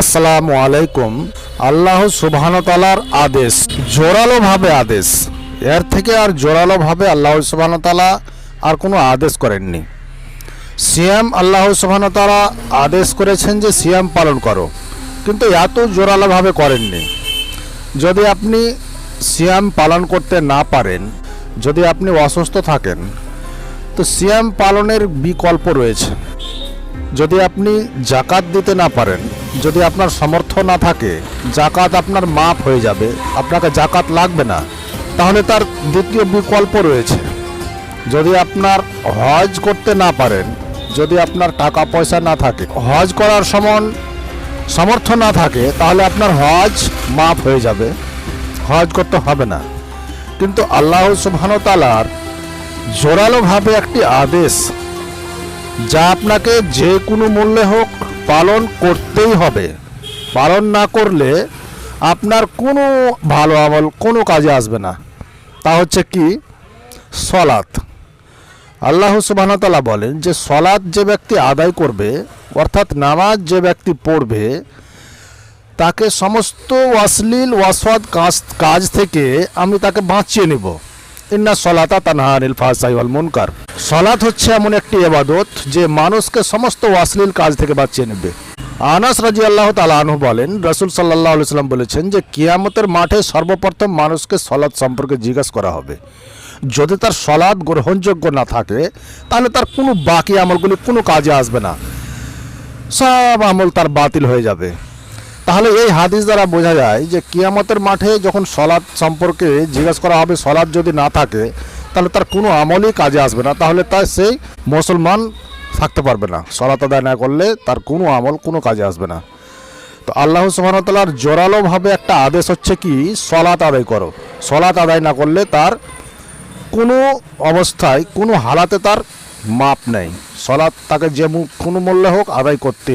আসসালামু আলাইকুম। আল্লাহ সুবহানাহু ওয়া তাআলার আদেশ জোরালোভাবে আদেশ, এর থেকে আর জোরালোভাবে আল্লাহ সুবহানাহু ওয়া তাআলা আর কোনো আদেশ করেননি। সিয়াম আল্লাহ সুবহানাহু ওয়া তাআলা আদেশ করেছেন যে সিয়াম পালন করো, কিন্তু এত জোরালোভাবে করেননি। যদি আপনি সিয়াম পালন করতে না পারেন, যদি আপনি অসুস্থ থাকেন, তো সিয়াম পালনের বিকল্প রয়েছে। যদি আপনি জাকাত দিতে না পারেন, যদি আপনার সামর্থ্য না থাকে, জাকাত আপনার মাফ হয়ে যাবে, আপনাকে জাকাত লাগবে না, তাহলে তার দ্বিতীয় বিকল্প রয়েছে। যদি আপনার হজ করতে না পারেন, যদি আপনার টাকা পয়সা না থাকে, হজ করার সমান সামর্থ্য না থাকে, তাহলে আপনার হজ মাফ হয়ে যাবে, হজ করতে হবে না। কিন্তু আল্লাহ সুবহানাহু ওয়া তাআলার জোরালোভাবে একটি আদেশ, যা আপনাকে যে কোনো মূল্যে হোক পালন করতেই হবে। পালন না করলে আপনার কোনো ভালো আমল কোনো কাজে আসবে না। তা হচ্ছে কি? সলাত। আল্লাহ সুবহানাহু ওয়া তাআলা বলেন যে সলাত যে ব্যক্তি আদায় করবে, অর্থাৎ নামাজ যে ব্যক্তি পড়বে, তাকে সমস্ত অশ্লীল ওয়াসওয়াদ কাজ থেকে আমি তাকে বাঁচিয়ে নেব। ইন্না সলাতা তানহা আনিল ফাহশাই ওয়াল মুনকার। সলাত হচ্ছে এমন একটি ইবাদত যে মানুষকে সমস্ত অশ্লীল কাজ থেকে বাঁচিয়ে নেবে। আনাস রাদিয়াল্লাহু তাআলা আনহু বলেন, রাসূল সাল্লাল্লাহু আলাইহি ওয়াসাল্লাম বলেছেন যে কিয়ামতের মাঠে সর্বপ্রথম মানুষকে সলাত সম্পর্কে জিজ্ঞাসা করা হবে। যদি তার সলাত গ্রহণযোগ্য না থাকে, তাহলে তার কোনো বাকি আমলগুলি কোনো কাজে আসবে না, সব আমল তার বাতিল হয়ে যাবে। তাহলে এই হাদিস দ্বারা বোঝা যায় যে কিয়ামতের মাঠে যখন সলাত সম্পর্কে জিজ্ঞাসা করা হবে, সলাত যদি না থাকে, তাহলে তার কোনো আমলই কাজে আসবে না, তাহলে তার সেই মুসলমান থাকতে পারবে না। সলাত আদায় না করলে তার কোনো আমল কোনো কাজে আসবে না। তো আল্লাহ সুবহানাহু ওয়া তাআলার জোরালোভাবে একটা আদেশ হচ্ছে কি, সলাত আদায় করো। সলাত আদায় না করলে তার কোনো অবস্থায় কোনো হালাতে তার মাপ নেই। সলাত তাকে যে কোনো মূল্যে হোক আদায় করতেই হবে।